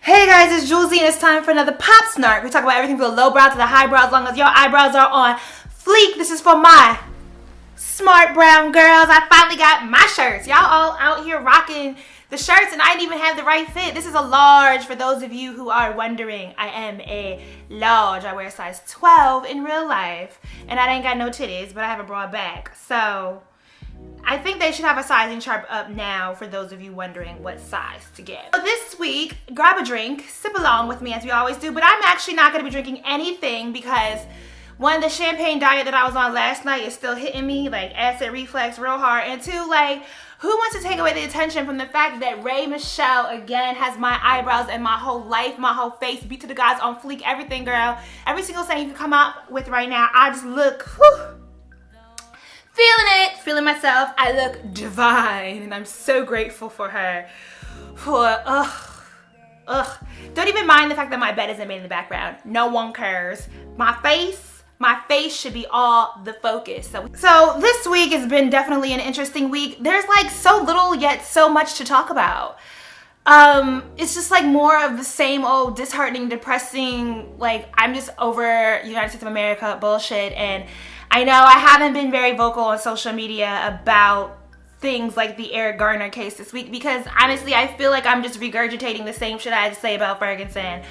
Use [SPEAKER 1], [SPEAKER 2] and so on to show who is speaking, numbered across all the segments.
[SPEAKER 1] Hey guys, it's Jouelzy and it's time for another Pop Snark. We talk about everything from the low brow to the high brow as long as your eyebrows are on fleek. This is for my smart brown girls. I finally got my shirts. Y'all all out here rocking the shirts and I didn't even have the right fit. This is a large for those of you who are wondering. I am a large. I wear a size 12 in real life and I ain't got no titties, but I have a broad back. So I think they should have a sizing chart up now for those of you wondering what size to get. So this week, grab a drink, sip along with me as we always do, but I'm actually not going to be drinking anything because one, the champagne diet that I was on last night is still hitting me, like acid reflux real hard, and two, like, who wants to take away the attention from the fact that Rae Michele again has my eyebrows and my whole life, my whole face beat to the gods on fleek, everything, girl. Every single thing you can come up with right now, I just look, whew, feeling it, feeling myself. I look divine and I'm so grateful for her. Don't even mind the fact that my bed isn't made in the background. No one cares. My face should be all the focus. So this week has been definitely an interesting week. There's like so little yet so much to talk about. It's just like more of the same old disheartening, depressing, like I'm just over United States of America bullshit. And I know I haven't been very vocal on social media about things like the Garner case this week because honestly I feel like I'm just regurgitating the same shit I had to say about Ferguson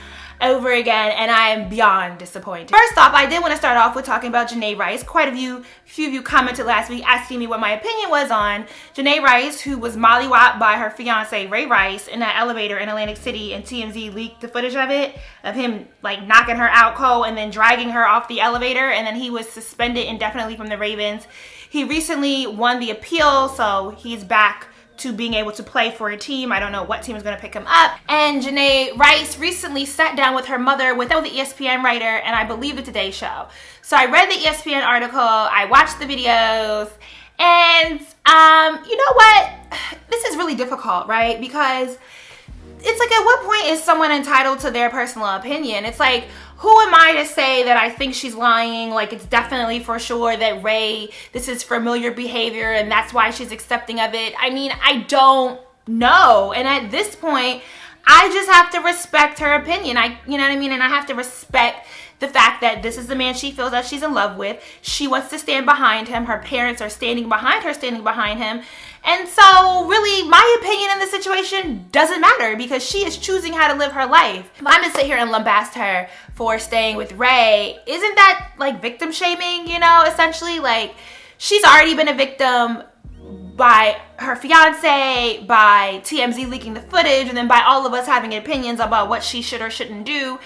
[SPEAKER 1] over again, and I am beyond disappointed. First off, I did want to start off with talking about Janay Rice. Quite a few of you commented last week asking me what my opinion was on Janay Rice, who was mollywopped by her fiance Ray Rice in that elevator in Atlantic City, and TMZ leaked the footage of it, of him like knocking her out cold and then dragging her off the elevator, and then he was suspended indefinitely from the Ravens. He recently won the appeal, so he's back to being able to play for a team. I don't know what team is going to pick him up. And Janay Rice recently sat down with her mother, with the ESPN writer, and I believe the Today Show. So I read the ESPN article, I watched the videos, and you know what? This is really difficult, right? Because it's like, at what point is someone entitled to their personal opinion? It's like, who am I to say that I think she's lying? Like, it's definitely for sure that Rae, this is familiar behavior and that's why she's accepting of it. I mean, I don't know. And at this point, I just have to respect her opinion. You know what I mean? And I have to respect the fact that this is the man she feels that she's in love with. She wants to stand behind him. Her parents are standing behind her, standing behind him. And so really my opinion in this situation doesn't matter because she is choosing how to live her life. If I'm gonna sit here and lambast her for staying with Rae, isn't that like victim shaming, you know, essentially? Like, she's already been a victim by her fiance, by TMZ leaking the footage, and then by all of us having opinions about what she should or shouldn't do.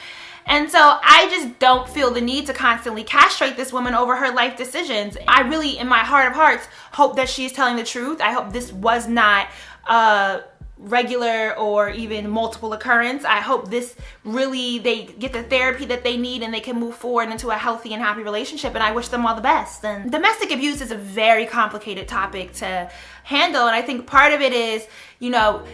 [SPEAKER 1] And so I just don't feel the need to constantly castrate this woman over her life decisions. I really, in my heart of hearts, hope that she's telling the truth. I hope this was not a regular or even multiple occurrence. I hope this really, they get the therapy that they need and they can move forward into a healthy and happy relationship, and I wish them all the best. And domestic abuse is a very complicated topic to handle, and I think part of it is, you know,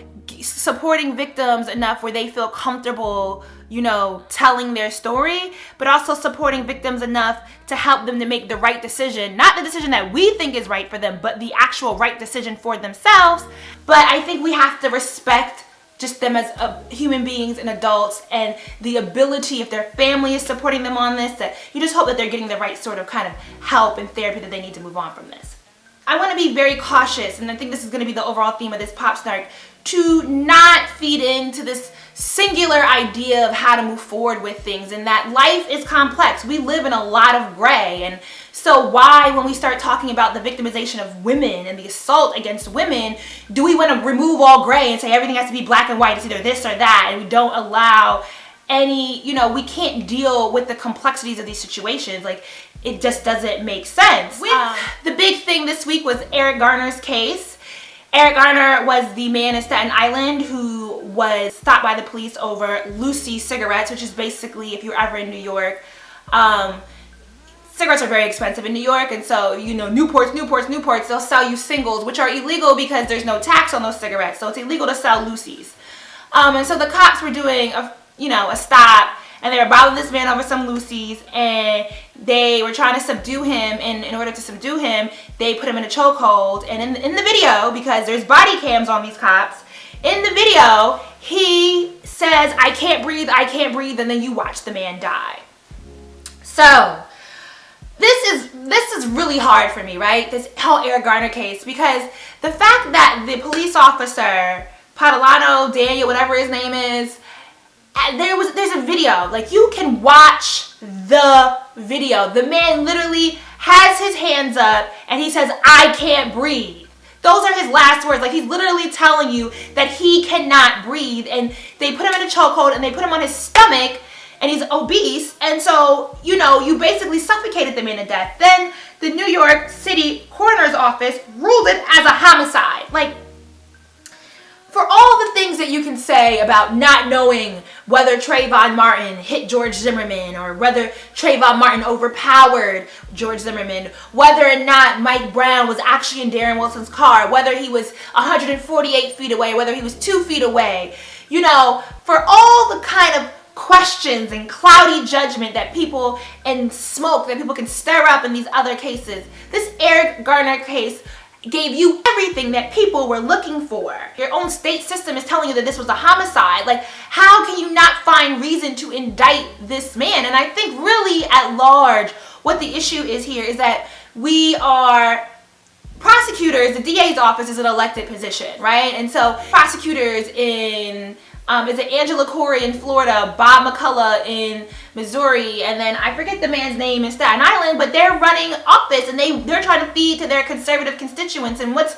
[SPEAKER 1] supporting victims enough where they feel comfortable, you know, telling their story, but also supporting victims enough to help them to make the right decision. Not the decision that we think is right for them, but the actual right decision for themselves. But I think we have to respect just them as human beings and adults, and the ability, if their family is supporting them on this, that you just hope that they're getting the right sort of kind of help and therapy that they need to move on from this. I want to be very cautious, and I think this is going to be the overall theme of this Pop Snark, to not feed into this singular idea of how to move forward with things, and that life is complex. We live in a lot of gray, and so why, when we start talking about the victimization of women and the assault against women, do we want to remove all gray and say everything has to be black and white, it's either this or that, and we don't allow any, you know, we can't deal with the complexities of these situations. Like, it just doesn't make sense. The big thing this week was Garner's case. Garner was the man in Staten Island who was stopped by the police over Lucy cigarettes, which is basically, if you're ever in New York, cigarettes are very expensive in New York, and so, you know, Newports, they'll sell you singles, which are illegal because there's no tax on those cigarettes, so it's illegal to sell Lucy's. And so the cops were doing a stop, and they were bothering this man over some Lucy's, and they were trying to subdue him, and in order to subdue him, they put him in a chokehold. And in the video, because there's body cams on these cops, in the video, he says, I can't breathe, and then you watch the man die. So this is really hard for me, right? This whole Eric Garner case, because the fact that the police officer, Padalano, Daniel, whatever his name is, there's a video. Like, you can watch the video. The man literally has his hands up and he says, I can't breathe. Those are his last words. Like, he's literally telling you that he cannot breathe, and they put him in a chokehold and they put him on his stomach, and he's obese, and so, you know, you basically suffocated the man to death. Then the New York City Coroner's Office ruled it as a homicide. Like, for all the things that you can say about not knowing whether Trayvon Martin hit George Zimmerman, or whether Trayvon Martin overpowered George Zimmerman, whether or not Mike Brown was actually in Darren Wilson's car, whether he was 148 feet away, whether he was 2 feet away, you know, for all the kind of questions and cloudy judgment that people, and smoke that people can stir up in these other cases, this Eric Garner case gave you everything that people were looking for. Your own state system is telling you that this was a homicide. Like, how can you not find reason to indict this man? And I think really at large, what the issue is here is that we are prosecutors. The DA's office is an elected position, right? And so prosecutors in is it Angela Corey in Florida, Bob McCullough in Missouri, and then I forget the man's name in Staten Island, but they're running office and they're trying to feed to their conservative constituents. And what's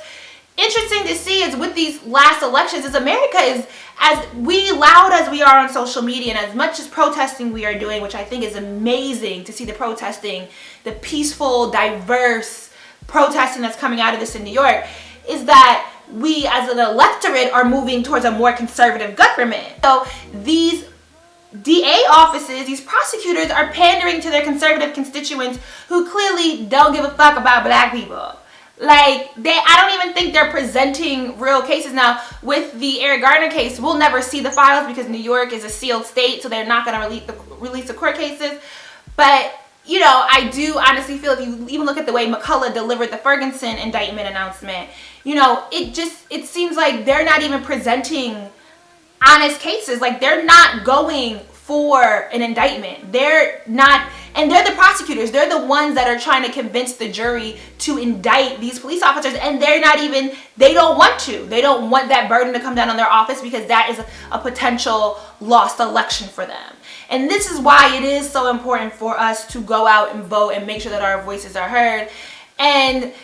[SPEAKER 1] interesting to see is with these last elections is America is, as loud as we are on social media and as much as protesting we are doing, which I think is amazing to see the protesting, the peaceful, diverse protesting that's coming out of this in New York, is that we as an electorate are moving towards a more conservative government. So these DA offices, these prosecutors are pandering to their conservative constituents who clearly don't give a fuck about black people. Like, I don't even think they're presenting real cases. Now, with the Eric Garner case, we'll never see the files because New York is a sealed state, so they're not going to release the court cases. But, you know, I do honestly feel, if you even look at the way McCullough delivered the Ferguson indictment announcement, you know, it seems like they're not even presenting honest cases. Like, they're not going for an indictment. They're not, and they're the prosecutors. They're the ones that are trying to convince the jury to indict these police officers, and they're not even, they don't want to. They don't want that burden to come down on their office because that is a potential lost election for them. And this is why it is so important for us to go out and vote and make sure that our voices are heard. And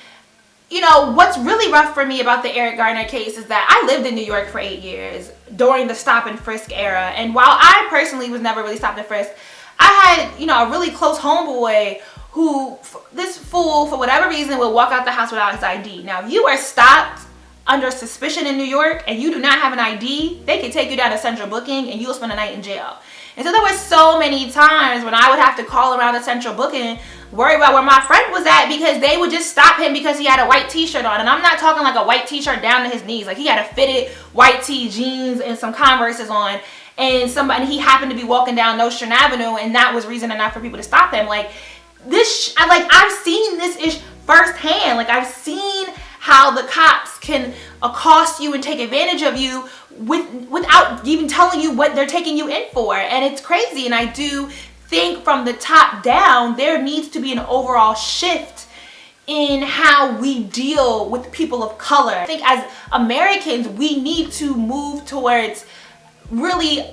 [SPEAKER 1] you know, what's really rough for me about the Eric Garner case is that I lived in New York for 8 years during the stop and frisk era. And while I personally was never really stopped and frisked, I had, you know, a really close homeboy who, this fool, for whatever reason, would walk out the house without his ID. Now, if you are stopped under suspicion in New York and you do not have an ID, they can take you down to central booking and you'll spend a night in jail. And so there were so many times when I would have to call around the central booking, worry about where my friend was at, because they would just stop him because he had a white t-shirt on. And I'm not talking like a white t-shirt down to his knees. Like, he had a fitted white tee, jeans, and some Converses on. And he happened to be walking down Nostrand Avenue, and that was reason enough for people to stop him. Like, I've seen this ish firsthand. Like, I've seen how the cops can accost you and take advantage of you without even telling you what they're taking you in for. And it's crazy. And I do think from the top down, there needs to be an overall shift in how we deal with people of color. I think as Americans, we need to move towards really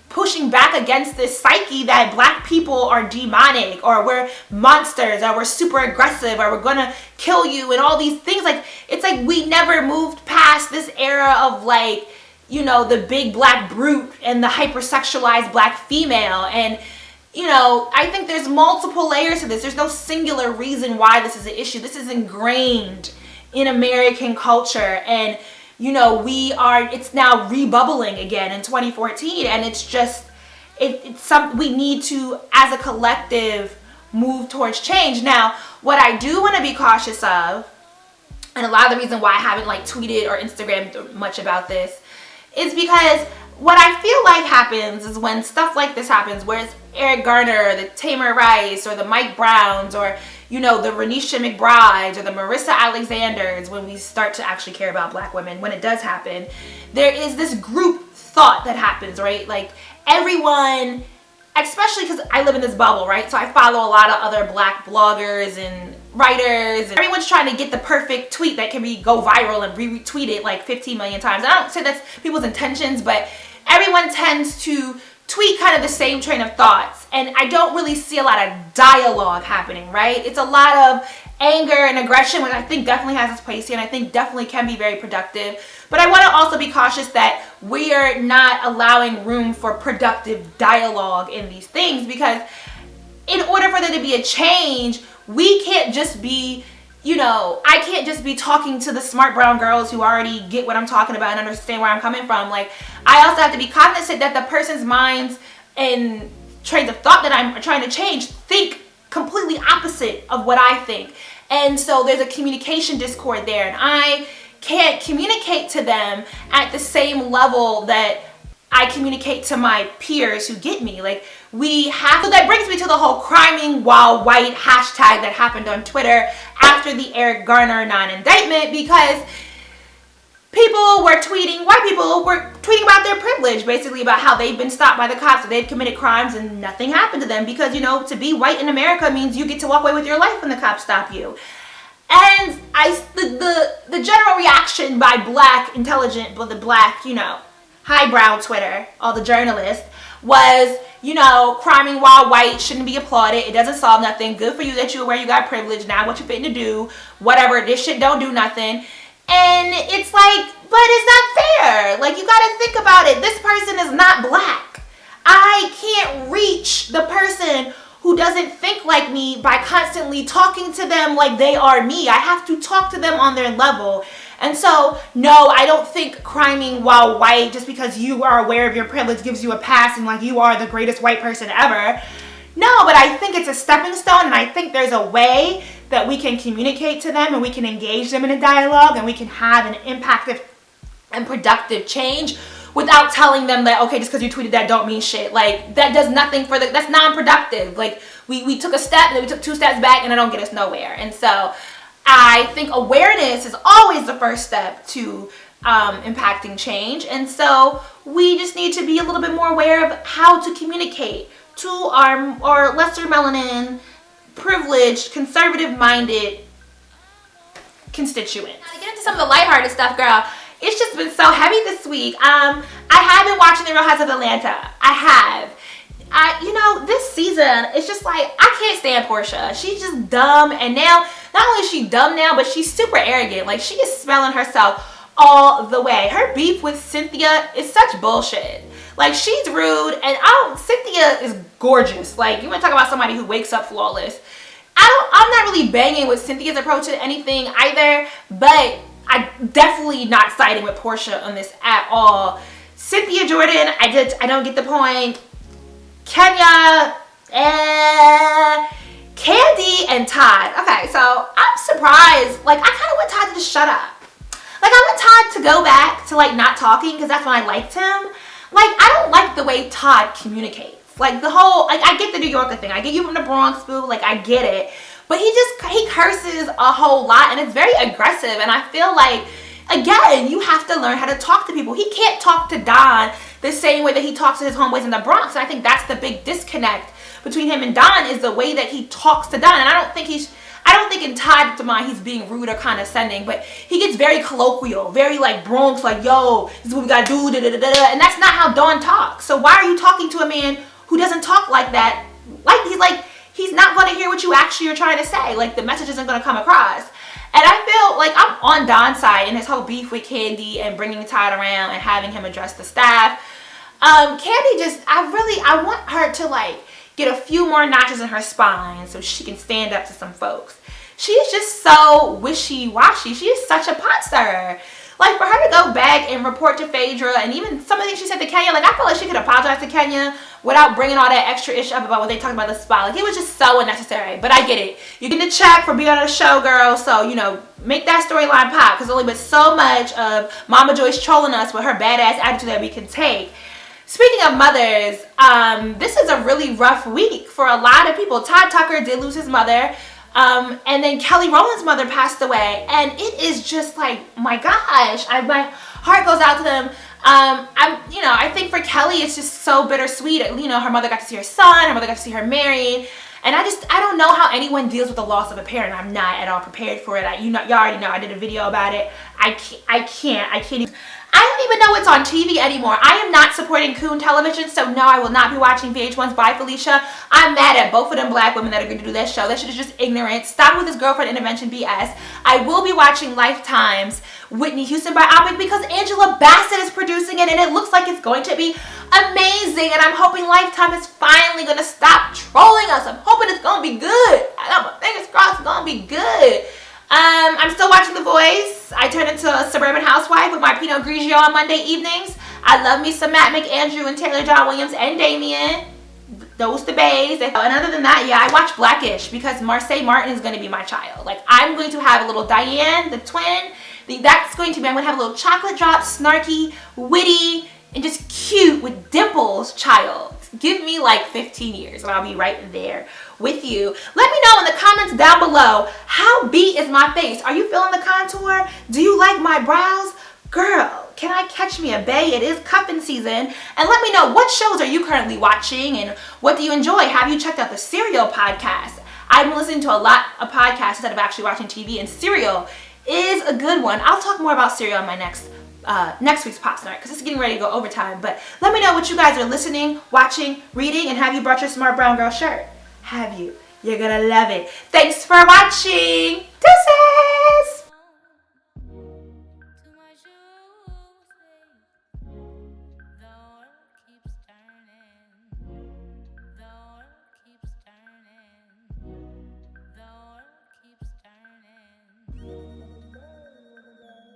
[SPEAKER 1] pushing back against this psyche that black people are demonic, or we're monsters, or we're super aggressive, or we're gonna kill you, and all these things. Like, it's like we never moved past this era of, like, you know, the big black brute and the hypersexualized black female. And you know, I think there's multiple layers to this. There's no singular reason why this is an issue. This is ingrained in American culture, and you know, it's now rebubbling again in 2014, and it's just, it's something we need to, as a collective, move towards change. Now, what I do want to be cautious of, and a lot of the reason why I haven't like tweeted or Instagrammed much about this, is because what I feel like happens is when stuff like this happens, where it's Eric Garner, the Tamir Rice, or the Mike Browns, or you know, the Renisha McBrides, or the Marissa Alexanders, when we start to actually care about black women, when it does happen, there is this group thought that happens, right? Like everyone, especially because I live in this bubble, right? So I follow a lot of other Black bloggers and writers, and everyone's trying to get the perfect tweet that can go viral and retweet it like 15 million times. I don't say that's people's intentions, but everyone tends to tweet kind of the same train of thoughts, and I don't really see a lot of dialogue happening, right? It's a lot of anger and aggression, which I think definitely has its place here, and I think definitely can be very productive. But I want to also be cautious that we are not allowing room for productive dialogue in these things, because in order for there to be a change, we can't just be, I can't just be talking to the smart brown girls who already get what I'm talking about and understand where I'm coming from. Like, I also have to be cognizant that the person's minds and trains of thought that I'm trying to change think completely opposite of what I think. And so there's a communication discord there, and I can't communicate to them at the same level that I communicate to my peers who get me. Like, so that brings me to the whole criming while white hashtag that happened on Twitter after the Eric Garner non-indictment, because white people were tweeting about their privilege, basically about how they've been stopped by the cops, that they've committed crimes and nothing happened to them, because, to be white in America means you get to walk away with your life when the cops stop you. And the general reaction by Black intelligent, but the Black, highbrow Twitter, all the journalists, was, criming while white shouldn't be applauded. It doesn't solve nothing. Good for you that you're aware you got privilege. Now what you fitting to do? Whatever. This shit don't do nothing. And it's like, but it's not fair. Like, you gotta think about it. This person is not Black. I can't reach the person who doesn't think like me by constantly talking to them like they are me. I have to talk to them on their level. And so, no, I don't think criming while white, just because you are aware of your privilege, gives you a pass and like you are the greatest white person ever. No, but I think it's a stepping stone, and I think there's a way that we can communicate to them and we can engage them in a dialogue and we can have an impactful and productive change without telling them that, okay, just because you tweeted that don't mean shit. Like, that does nothing that's non-productive. Like, we took a step and then we took 2 steps back, and it don't get us nowhere. And so I think awareness is always the first step to impacting change. And so we just need to be a little bit more aware of how to communicate to our lesser melanin, privileged, conservative-minded constituents. Now, to get into some of the lighthearted stuff, girl, it's just been so heavy this week. I have been watching The Real Housewives of Atlanta. I have. This season, it's just like, I can't stand Portia. She's just dumb, and now, not only is she dumb now, but she's super arrogant. Like, she is smelling herself all the way. Her beef with Cynthia is such bullshit. Like, she's rude, and Cynthia is gorgeous. Like, you want to talk about somebody who wakes up flawless. I'm not really banging with Cynthia's approach to anything either, but I'm definitely not siding with Portia on this at all. Cynthia Jordan, I don't get the point. Kenya, Candy, and Todd. Okay, so I'm surprised. Like, I kind of want Todd to just shut up. Like, I want Todd to go back to, like, not talking, because that's when I liked him. Like, I don't like the way Todd communicates. Like, the whole, like, I get the New Yorker thing. I get you from the Bronx, boo. Like, I get it. But he curses a whole lot, and it's very aggressive. And I feel like, again, you have to learn how to talk to people. He can't talk to Don the same way that he talks to his homeboys in the Bronx. And I think that's the big disconnect between him and Don, is the way that he talks to Don. And I don't think in Todd's mind he's being rude or condescending, but he gets very colloquial, very like Bronx, like, yo, this is what we gotta do, da da da da. And that's not how Don talks. So why are you talking to a man who doesn't talk like that? He's not going to hear what you actually are trying to say. Like, the message isn't going to come across. And I feel like I'm on Don's side in his whole beef with Candy and bringing Todd around and having him address the staff. Candy I want her to, like, get a few more notches in her spine so she can stand up to some folks. She's just so wishy-washy. She is such a pot stirrer. Like, for her to go back and report to Phaedra, and even some of the things she said to Kenya, like, I feel like she could apologize to Kenya without bringing all that extra ish up about what they talked about the spot. Like, it was just so unnecessary. But I get it. You're getting a check for being on a show, girl. So, make that storyline pop. Because there's only been so much of Mama Joyce trolling us with her badass attitude that we can take. Speaking of mothers, this is a really rough week for a lot of people. Todd Tucker did lose his mother. And then Kelly Rowland's mother passed away, and it is just like, my gosh, my heart goes out to them. I think for Kelly, it's just so bittersweet. You know, her mother got to see her son, her mother got to see her married. And I don't know how anyone deals with the loss of a parent. I'm not at all prepared for it. Y'all already know I did a video about it. I can't even, I don't even know it's on TV anymore. I am not supporting Coon Television, so no, I will not be watching VH1's Bye Felicia. I'm mad at both of them black women that agreed to do that show. That shit is just ignorant. Stop with this girlfriend intervention BS. I will be watching Lifetime's Whitney Houston biopic because Angela Bassett is producing it, and it looks like it's going to be amazing. And I'm hoping Lifetime is finally going to stop trolling us. I'm hoping it's going to be good. I got my fingers crossed it's going to be good. I'm still watching The Voice. I turned into a suburban housewife with my Pinot Grigio on Monday evenings. I love me some Matt McAndrew and Taylor John Williams and Damien. Those the bays. And other than that, yeah, I watch Blackish because Marseille Martin is going to be my child. Like, I'm going to have a little Diane, the twin. That's going to be, I'm going to have a little chocolate drop, snarky, witty, and just cute with dimples child. Give me like 15 years and I'll be right there with you. Let me know in the comments down below, how beat is my face? Are you feeling the contour? Do you like my brows? Girl, can I catch me a bae? It is cuffing season. And let me know, what shows are you currently watching and what do you enjoy? Have you checked out the Serial podcast? I've been listening to a lot of podcasts instead of actually watching TV, and Serial is a good one. I'll talk more about Serial in my next week's Pop Snart because it's getting ready to go overtime. But let me know what you guys are listening, watching, reading, and have you brought your Smart Brown Girl shirt? Have you? You're gonna love it. Thanks for watching. Deuces!